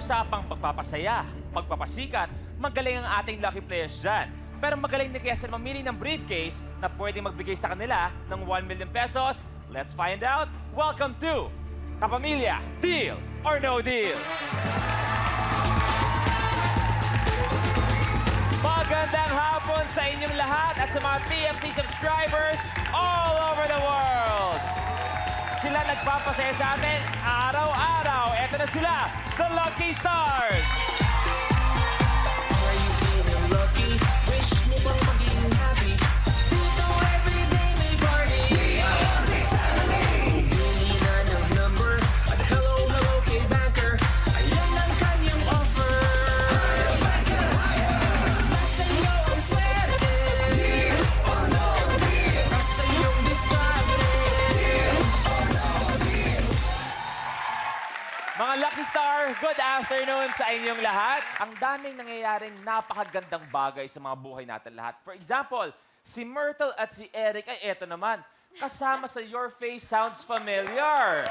usapang pagpapasaya, pagpapasikat, magaling ang ating lucky players dyan. Pero magaling din kaya sila mamili ng briefcase na pwede magbigay sa kanila ng 1 million pesos? Let's find out. Welcome to Kapamilya, Deal or No Deal? Magandang hapon sa inyong lahat at sa mga PFC subscribers all over the world. Sila nagpapasaya sa atin araw-araw. Eto na sila, the Lucky Stars. Are you feeling lucky? Wish mo bang maging happy? Dito everyday may party. We are a big family. Bumili na ng number at hello, hello kay banker. Ayan ang kanyang offer. Higher, banker, higher. Nasa iyo ang swerte. Deal or no deal. Nasa iyong diskarte. Deal or no deal. Mga Lucky Star, good afternoon sa inyong lahat. Ang daming nangyayaring napakagandang bagay sa mga buhay natin lahat. For example, si Myrtle at si Eric ay eto naman, kasama sa Your Face Sounds Familiar.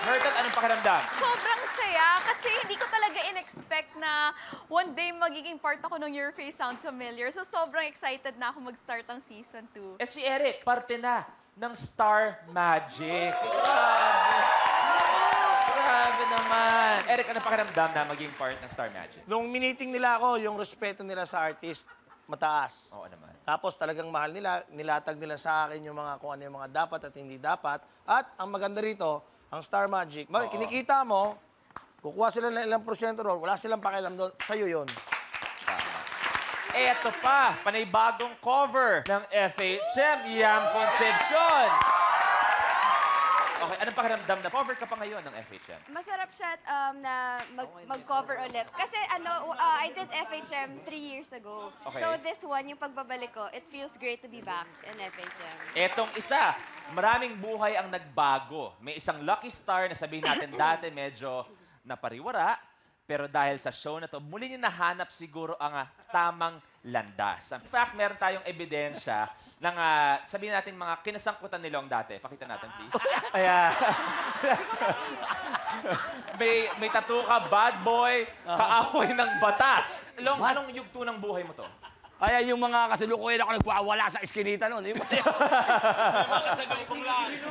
Myrtle, anong pakiramdam? Sobrang saya kasi hindi ko talaga in-expect na one day magiging part ako ng Your Face Sounds Familiar. So sobrang excited na ako mag-start ang season 2. Eh si Eric, parte na ng Star Magic. Grabe naman. Eric, anong pakiramdam na maging part ng Star Magic? Nung miniting nila ako, yung respeto nila sa artist, mataas. Oo naman. Tapos talagang mahal nila, nilatag nila sa akin yung mga kung ano yung mga dapat at hindi dapat. At ang maganda rito, ang Star Magic, kinikita mo, kukuha sila ng ilang porsyento ron, wala silang pakialam doon, sa'yo yun. Eto pa, panibagong cover ng FHM, Yam Concepcion. Okay, anong pakiramdam na cover ka pa ngayon ng FHM? Masarap siya na mag-cover ulit. Kasi I did FHM 3 years ago. Okay. So this one, yung pagbabalik ko, it feels great to be back in FHM. Etong isa, maraming buhay ang nagbago. May isang lucky star na sabihin natin dati medyo napariwara, pero dahil sa show na to, muli niya nahanap siguro ang tamang landas. In fact, meron tayong ebidensya ng, sabihin natin, mga kinasangkutan ni Long dati. Pakita natin, please. Ayan. may tattoo ka, bad boy, kaaway ng batas. Long, anong yugto ng buhay mo to? Ay, yung mga kasalukuyan ako nagwawala sa iskinita noon.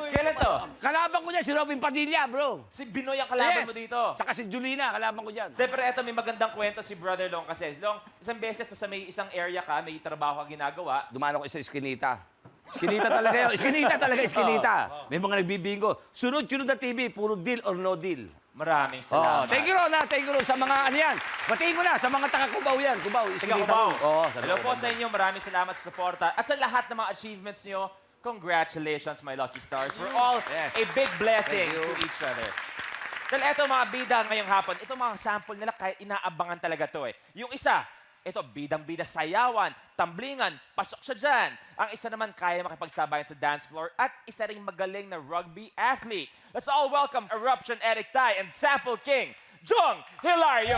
Kailan to? Kalaban ko dyan, si Robin Padilla, bro. Si Binoy ang kalaban Yes. mo dito. Tsaka si Julina, kalaban ko dyan. De, pero eto, may magandang kwento si Brother Long kasi. Long, isang beses na sa may isang area ka, may trabaho ka ginagawa. Dumano ko sa iskinita. Iskinita talaga yun. Iskinita talaga, iskinita. May mga nagbibingo. Sunod-sunod na TV, puro deal or no deal. Maraming Oh, salamat. thank you, Ron, ha. Thank you, Ron, sa mga ano yan. Batiin mo na, sa mga taga-Cubao yan. Cubao, Sige, iskinita Kubaw. mo. Oo, sa Hello mga po sa inyo. Maraming salamat sa suporta. At sa lahat ng mga achievements nyo, congratulations, my lucky stars. We're all Yes. a big blessing Thank you. to each other. Dahil eto mga bida ngayong hapon, ito mga sample nila kahit inaabangan talaga to eh. Yung isa, ito, bidang-bida sayawan, tamblingan, pasok siya dyan. Ang isa naman kaya makipagsabayan sa dance floor at isa ring magaling na rugby athlete. Let's all welcome Eruption Eric Tai and Sample King, Jong Hilario.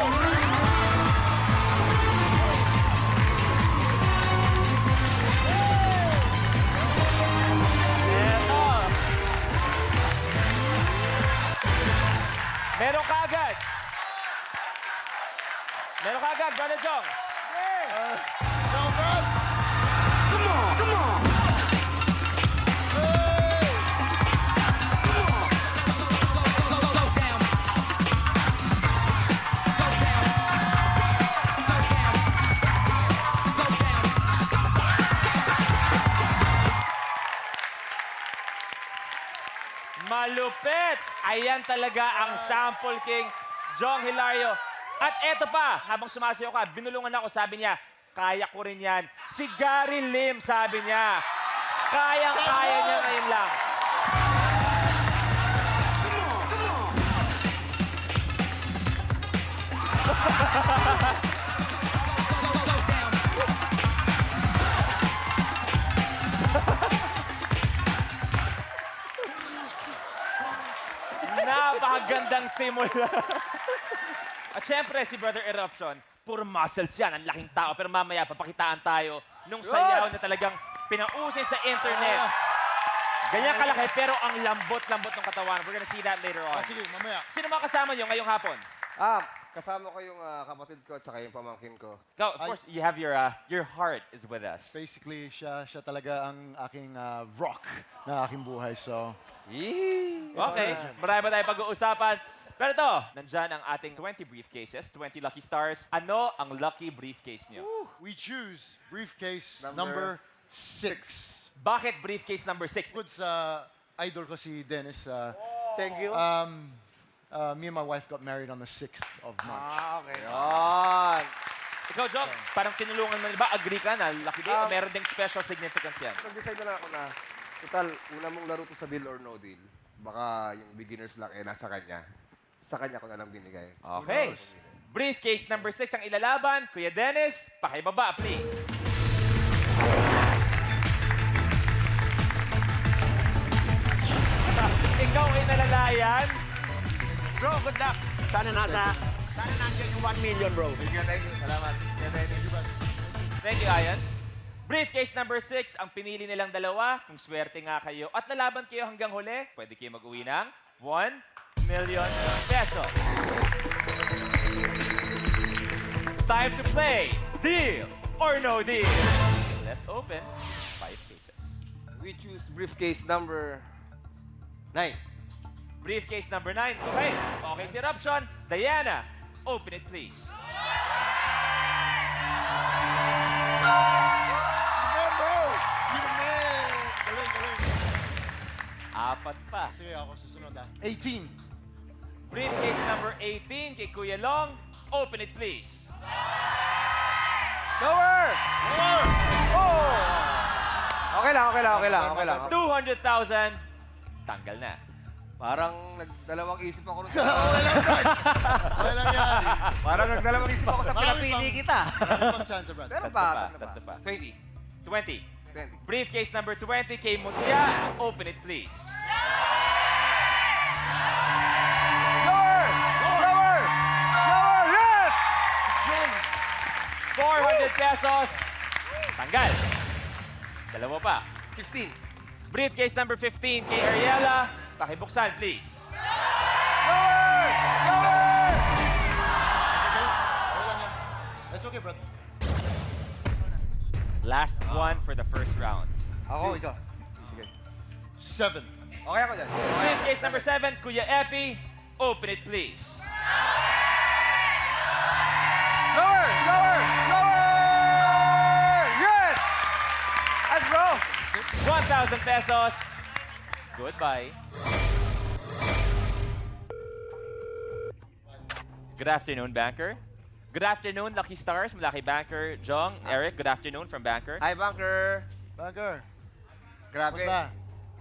Eto. Meron ka agad. Meron ka agad, Brother Jong. Malupit! Ayan talaga ang Sample King, Jong Hilario. At eto pa, habang sumasayaw ka, binulungan ako, sabi niya, kaya ko rin yan. Si Gary Lim, sabi niya. Kayang-kaya niya ngayon lang. Napakagandang simula. At syempre, si Brother Eruption, puro muscles yan. Ang laking tao. Pero mamaya, papakitaan tayo nung sayaw na talagang pinausin sa internet. Ganyan kalaki, pero ang lambot-lambot ng katawan. We're gonna see that later on. Sige, mamaya. Sino mga kasama nyo ngayong hapon? Kasama ko yung kapatid ko at saka yung pamangkin ko. Ikaw, of course, you have your heart is with us. Basically, siya talaga ang aking rock na aking buhay. So, Okay, marami ba tayo pag-uusapan? Pero ito, nandyan ang ating 20 briefcases, 20 lucky stars. Ano ang lucky briefcase nyo? we choose briefcase Number number 6. Bakit briefcase number 6? Good sa idol ko si Dennis. Thank you. Me and my wife got married on the 6th of March. Okay. Yan. Ikaw, Job, parang tinulungan mo, ba? Agree ka na, lucky day, o meron ding special significance yan? Nag-decide na lang ako na, total, una mong laro to sa deal or no deal. Baka yung beginners luck nasa kanya. Sa kanya ko na lang binigay. Okay. Briefcase number 6 ang ilalaban. Kuya Dennis, pakibaba, please. Ikaw ay nalalayan. Bro, good luck. Sana nandiyan yung 1 million, bro. Thank you. Salamat. Thank you, Ayan. Briefcase number 6, ang pinili nilang dalawa. Kung swerte nga kayo at nalaban kayo hanggang huli, pwede kayo mag-uwi ng 1 million pesos. It's time to play Deal or No Deal. Let's open 5 cases. We choose briefcase number 9. Briefcase number 9. Okay. Okay si Robson. Diana, open it please. Apat pa. Sige, ako susunod 18. Briefcase number 18 kay Kuya Long. Open it please. Lower! Okay lang. 200,000. Tanggal na. Parang nagdalawang isip ako rin sa... Okay lang yan. Parang nagdalawang isip ako sa pinapili kita. Marami pang chance, Brad. Pero Tatlo tatlo pa. pa. 20. 20. 20. Briefcase number 20 kay Mutia. Open it please. Lower! Yes! 400 pesos. Tanggal. Dalawa pa. 15. Briefcase number 15 kay Ariela. Pakibuksan, please. That's okay, Brad. Last one for the first round. Ako, ikaw. Sige. 7. Okay ako dyan. Briefcase number 7, Kuya Epi. Open it, please. Lower! Yes! Let's go! 1,000 pesos. Goodbye. Good afternoon, Banker. Good afternoon, Lucky Stars. Mula kay Banker Jong. Eric, good afternoon from Banker. Hi, Bunker. Bunker. Grabe. Kamusta?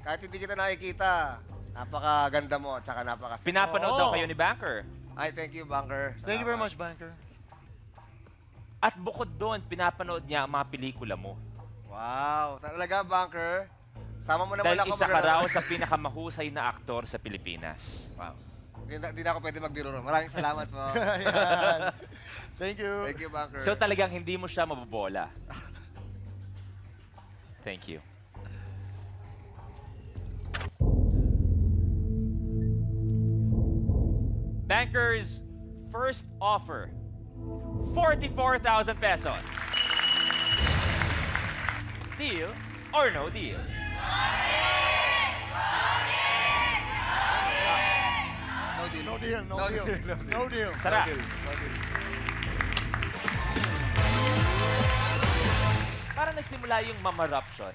Kahit hindi kita nakikita, napakaganda mo at saka napakasaya. Pinapanood daw kayo ni Banker. Ay, thank you, Bunker. Thank you very much, Bunker. At bukod doon, pinapanood niya ang mga pelikula mo. Wow, talaga, Bunker. Sama mo naman Dahil ako. isa ka raw sa pinakamahusay na aktor sa Pilipinas. Wow. Hindi na ako pwede magbiro ron. Maraming salamat po. Ayan. Thank you. Thank you, Bunker. So talagang hindi mo siya mabobola. Thank you. Banker's first offer, 44,000 pesos. Deal or no deal? No deal, no deal. No deal. Sarap. Parang nagsimula yung mamaruption.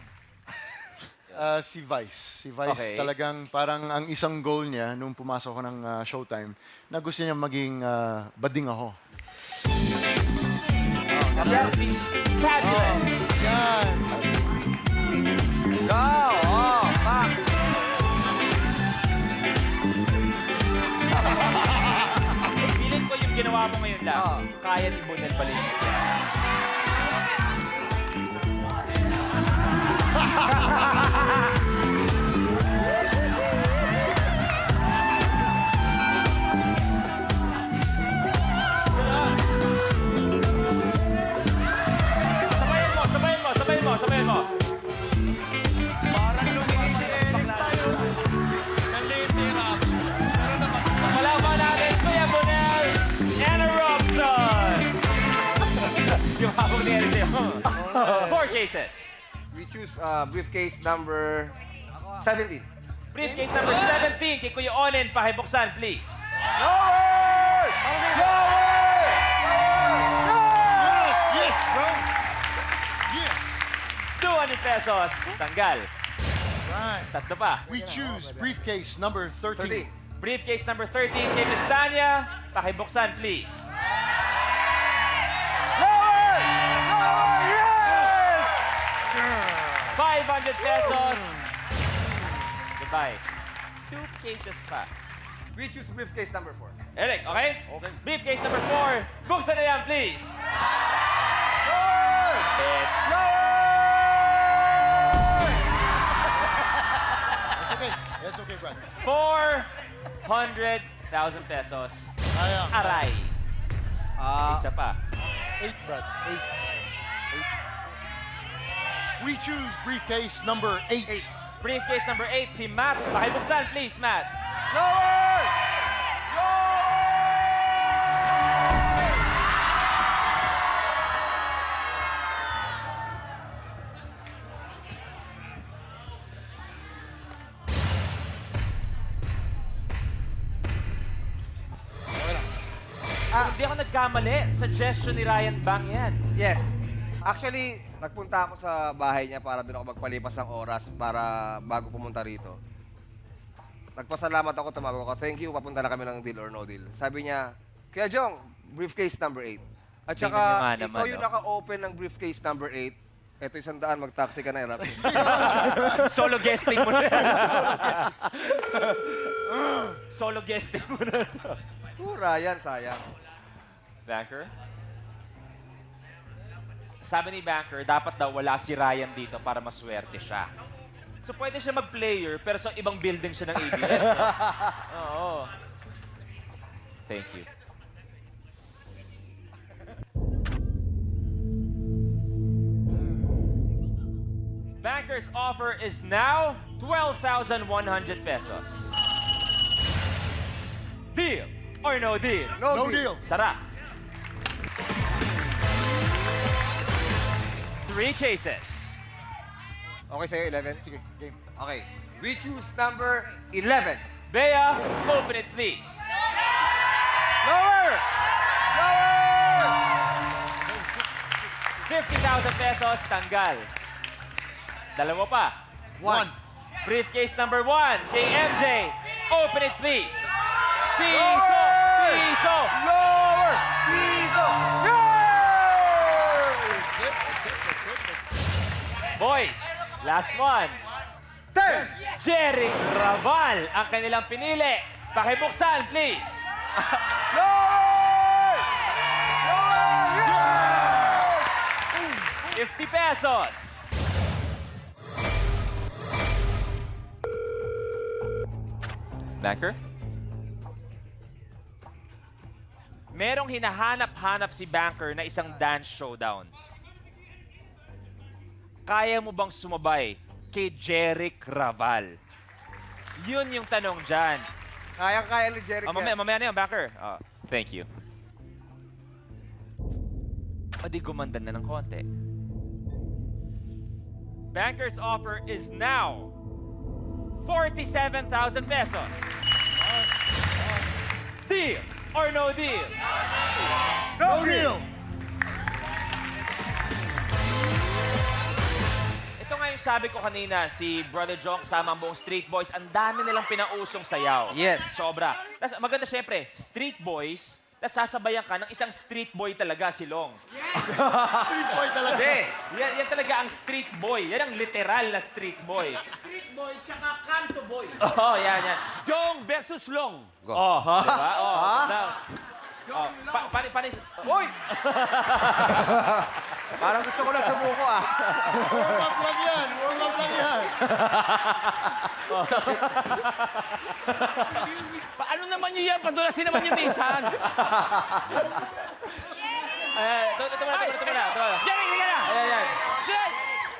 Si Vice. Si Vice Okay. talagang parang ang isang goal niya nung pumasok ko ng Showtime na gusto niya maging bading ako. Fabulous! Yan! Go! Oh, Max! Feeling ko yung ginawa mo ngayon lang, Oo. kaya ni Bunel Balinis. Sabayan mo! Parang lumingin si Dennis nangyari sa'yo. 4 cases. We choose briefcase number 17. Briefcase number 17, kay Kuya Onen, pakibuksan, please. Yes, bro. Yes. 200 pesos, tanggal. Right. Tatlo pa. We choose briefcase number 13. 13. Briefcase number 13, kay Miss Tanya, pakibuksan, please. 500 pesos. Goodbye. 2 cases pa. We choose briefcase number 4. Eric, okay? Okay. Briefcase number 4. Buksan na yan, please. That's okay. That's okay, Brad. 400,000 pesos. Aray. Isa pa. 8, Brad. 8. We choose briefcase number 8. Briefcase number 8, si Matt. Pakibuksan, please, Matt. Hindi ako nagkamali. Suggestion ni Ryan Bang yan. Yes. Actually, nagpunta ako sa bahay niya para doon ako magpalipas ng oras para bago pumunta rito. Nagpasalamat ako, tumawag ako. Thank you, papunta na kami ng Deal or No Deal. Sabi niya, Kuya Jong, briefcase number 8. At saka, Tingnan niyo nga naman, ikaw yung no? naka-open ng briefcase number 8. Ito 100, mag-taxi ka na, Erap. Solo guesting mo na yan. Solo guesting mo na ito. Ryan, sayang. Banker? Sabi ni Banker, dapat daw wala si Ryan dito para maswerte siya. So pwede siya mag-player, pero sa ibang building siya ng ABS. No? Oo. Thank you. Banker's offer is now 12,100 pesos. Deal or no deal? No deal. Sarap. 3 cases. Okay sa'yo, 11? Sige, game. Okay. We choose number 11. Bea, open it please. Lower! 50,000 pesos, tanggal. Dalawa pa. 1. Briefcase number 1, kay MJ. Open it please. Piso! Piso! Lower! Piso! Boys, last one. 10! Jerry Raval ang kanilang pinili. Pakibuksan, please. Lower! 50 pesos. Banker? Merong hinahanap-hanap si Banker na isang dance showdown. Kaya mo bang sumabay kay Jeric Raval? Yun yung tanong dyan. Kayang-kaya ni Jeric. Mamaya na yun, Banker. Thank you. O di gumandan na ng konti. Banker's offer is now 47,000 pesos. Deal or no deal? No deal. Ito nga yung sabi ko kanina, si Brother John kasama ang buong Street Boys, ang dami nilang pinausong sayaw. Yes. Sobra. Tas maganda syempre, Street Boys, tas sasabayan ka ng isang street boy talaga, si Long. Street boy talaga. Yan talaga ang street boy. Yan ang literal na street boy. Street boy tsaka kanto boy. Oo, yan. Jong versus Long. Go. Oh, diba? Oh, ganda. Oh, pani. Uy! Parang gusto ko na sa buko, ah. Warm up lang yan. Warm up lang yan. Paano naman yun yan? Padulasin naman yung minsan. Ito muna. Jeric, hindi ka na! Ayan. Jeric!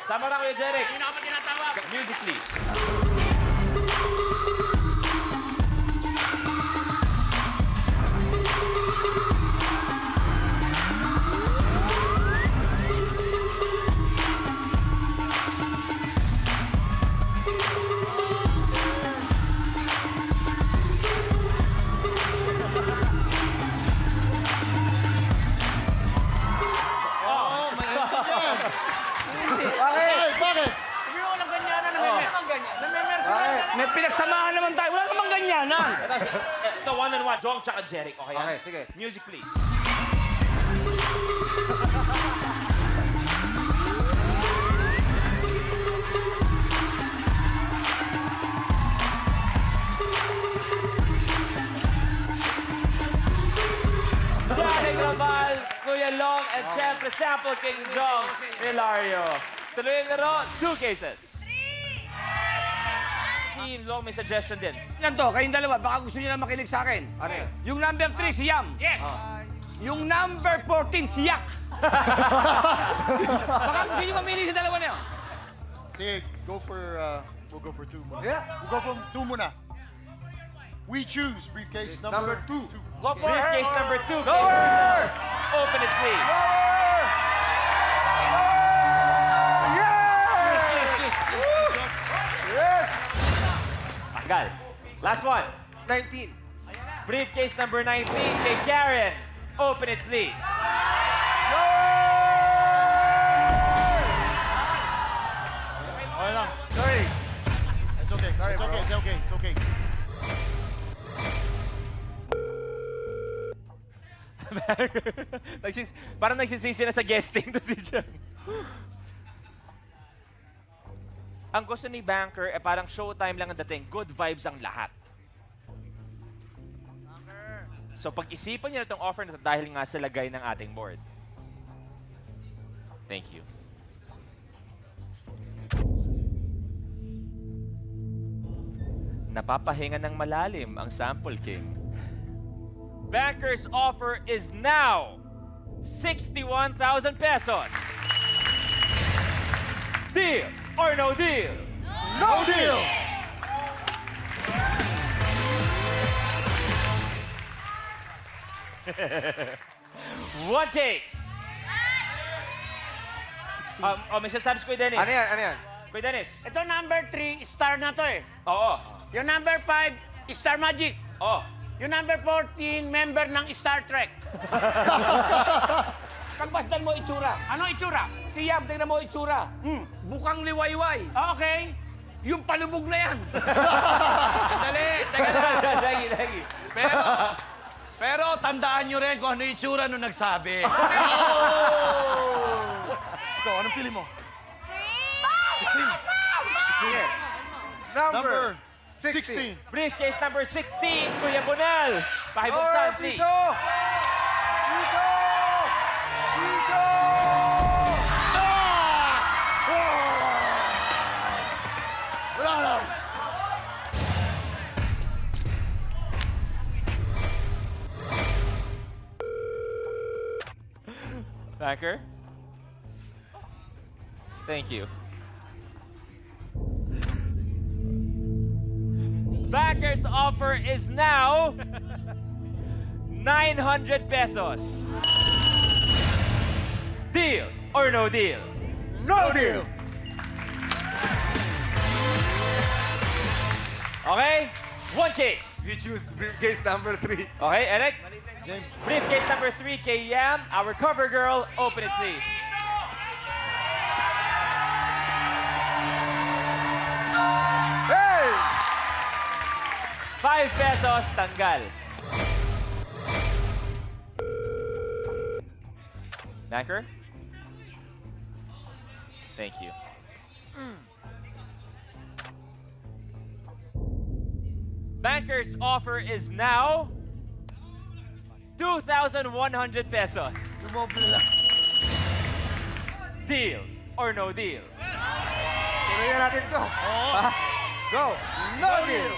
Sama na kuya Jeric. Hindi na ka pa tinatawag. Music, please. May pinagsamahan naman tayo. Wala namang ganyanan. Ito, one-on-one. Jong tsaka Jeric. Okay, yan? Okay, sige. Music, please. Jeric Raval, Kuya Long, and syempre, Sample King Jong Hilario. Tuloy ang laro, 2 cases. Si Long may suggestion din. Yan to, kayong dalawa, baka gusto niyo na makinig sa akin. Ano yan? Yung number 3, si Yam. Yes! Yung number 14, si Yak. Baka gusto niyo mamili sa dalawa na yun. Sige, we'll go for 2 muna. Yeah. We'll go for 2 muna. We choose briefcase number 2. Go for Briefcase number 2. Open it, please. Tanggal. Last one. 19. Briefcase number 19 kay Karen. Open it, please. Okay lang. Sorry. It's okay. Sorry, it's bro. okay. It's okay. It's okay. Parang nagsisisi na sa guesting to si John. Ang gusto ni Banker, parang showtime lang ang dating. Good vibes ang lahat. So pag-isipan niyo na itong offer na ito dahil nga sa lagay ng ating board. Thank you. Napapahinga ng malalim ang Sample King. Banker's offer is now 61,000 pesos. Deal or no deal? No deal! One case. May sasabi si Kuya Dennis. Ano yan? Ano yan? Kuya Dennis. Ito number 3, star na to eh. Oo. Yung number 5, Star Magic. Oo. Yung number 14, member ng Star Trek. Pagpasdan mo itsura. Ano itsura? Si Yam, tingnan mo itsura. Bukang liwayway. Okay. Yung palubog na yan. Dali. Lagi. Pero tandaan nyo rin kung ano yung itsura nung nagsabi. Ikaw, anong feeling mo? 16. 16. Number 16. Briefcase number 16, Kuya Bonal. Pakibuksan, please. Wala na. Banker. Thank you. Banker's offer is now 900 pesos. Deal or no deal? No deal! Okay? One case. We choose briefcase number 3. Okay, Eric? Game. Briefcase number 3, kay Yam, our cover girl. Open it, please. Hey! 5 pesos, tanggal. Banker? Thank you. Banker's offer is now 2,100 pesos. Lumoble lang. Deal or no deal? Tuloy na natin to. Go! No deal!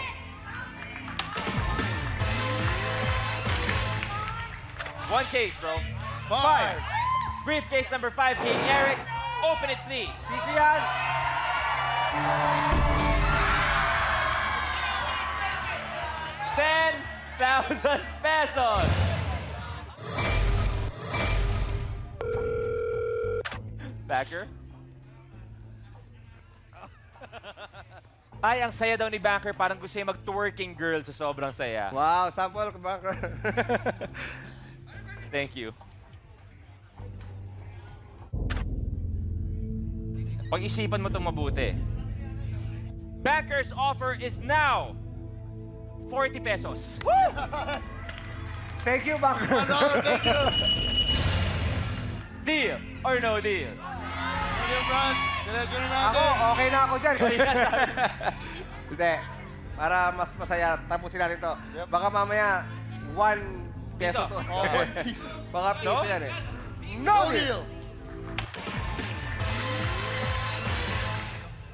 One case, bro. 5. Briefcase number 5, kay Eric. Open it, please. Easy yan. $10,000 pesos. Backer? Ay, ang saya daw ni Banker. Parang gusto niya mag-twerking girl sa sobrang saya. Wow, sample, Banker. Thank you. Pag-isipan mo itong mabuti. Banker's offer is now 40 pesos. Thank you, Banker. Thank you. Deal or no deal? Thank you, Brad. Diretso na Ako, natin. okay na ako dyan. Kaya sabi, Hindi. Para mas masaya, tapusin natin to. Yep. Baka mamaya, 1 peso Piso. to. Oh, 1 piece. Baka piso So? yan eh. No deal.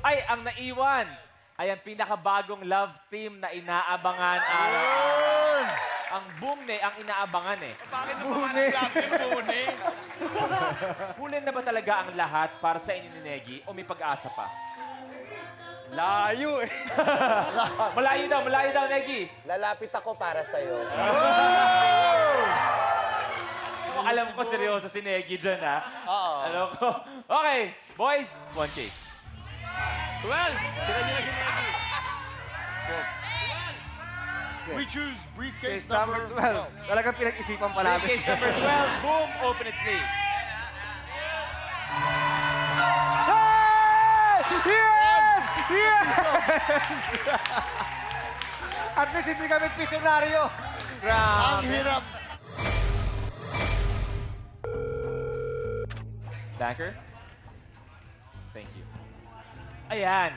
ay, ang naiwan ay ang pinakabagong love team na inaabangan araw-araw. Ang Bumne ang inaabangan eh. Bakit naman natin Bune? Hulin na ba talaga ang lahat para sa inyo ni Negi o may pag-asa pa? Layo eh. Malayo daw, Negi. Lalapit ako para sa'yo. Alam ko, seryoso si Negi dyan, ha? Oo. Alam ko. Okay, boys, one case. 12! Tira niyo na si Negi. We choose briefcase Case number 12. Talagang pinag-isipan pa natin. Case number 12, boom, open it please. Yes! Yes! At least hindi kami pisyonaryo. Ang Grabe. hirap. Banker? Thank you. Ayan.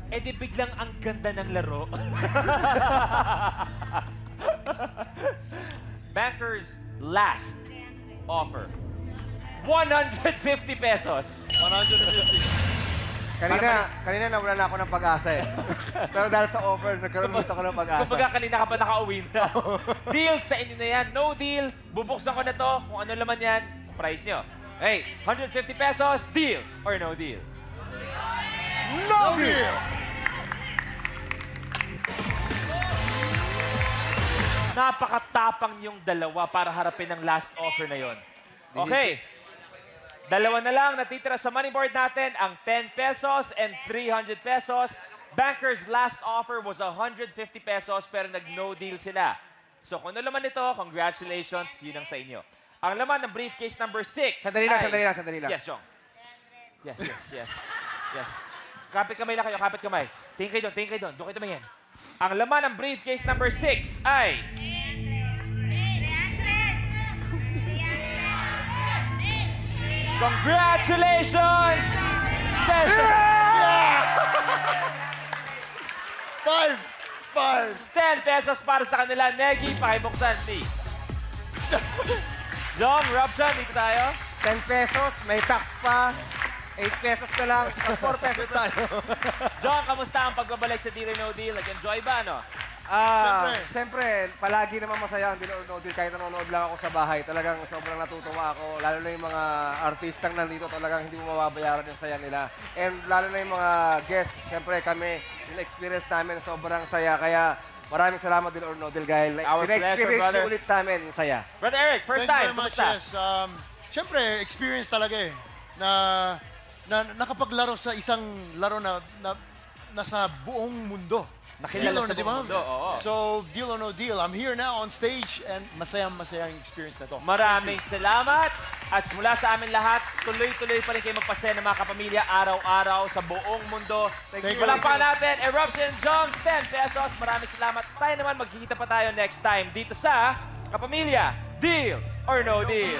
Eh di biglang ang ganda ng laro. Banker's last offer. 150 pesos. 150. Kanina nawala na ako ng pag-asa eh. Pero dahil sa offer, nagkaroon ulit ako ng pag-asa. Kumbaga kanina ka pa nakauwi na. Deal sa inyo na yan. No deal. Bubuksan ko na to. Kung ano laman yan, price nyo. Hey, 150 pesos. Deal or no deal? No deal. Napakatapang yung dalawa para harapin ang last offer na yon. Okay. Dalawa na lang natitira sa money board natin, ang 10 pesos and 300 pesos. Banker's last offer was 150 pesos pero nag-no deal sila. So kung ano laman ito, congratulations, yun ang sa inyo. Ang laman ng briefcase number 6 Sandali lang. Yes, Jong. Yes. Yes. Kapit kamay lang kayo, kapit kamay. Tingin kayo doon. Doon kayo tumingin. Ang laman ng briefcase number 6 ay... Congratulations! 10 pesos para sa kanila. Negi, pakibuksan, please. Jong, Robson, dito tayo. 10 pesos, may tax pa. 8 pesos na lang. 4 pesos tayo. Jong, kamusta ang pagbabalik sa Deal or No Deal? Nag-enjoy ba, ano? Siyempre, palagi naman masaya ang Deal or No Deal. Kahit nanonood lang ako sa bahay, talagang sobrang natutuwa ako. Lalo na yung mga artistang nandito, talagang hindi mo mababayaran yung saya nila. And lalo na yung mga guests, siyempre kami, yung experience namin, sobrang saya. Kaya maraming salamat Deal or No Deal, dahil Our pleasure, pina-experience brother. nyo ulit sa amin, yung saya. Brother Eric, first Thank time, you very much, kamusta? yes. Siyempre, experience talaga eh. Na nakapaglaro sa isang laro na nasa buong mundo. Nakilala Deal or sa no, di buong ba? mundo, oo. So, Deal or No Deal. I'm here now on stage and masayang yung experience na to. Maraming salamat. At mula sa amin lahat, tuloy-tuloy pa rin kayo magpasaya ng mga kapamilya araw-araw sa buong mundo. Thank you. Palakpakan natin, Eruption Jong, 10 pesos. Maraming salamat. Tayo naman, magkikita pa tayo next time dito sa Kapamilya, Deal or No Deal.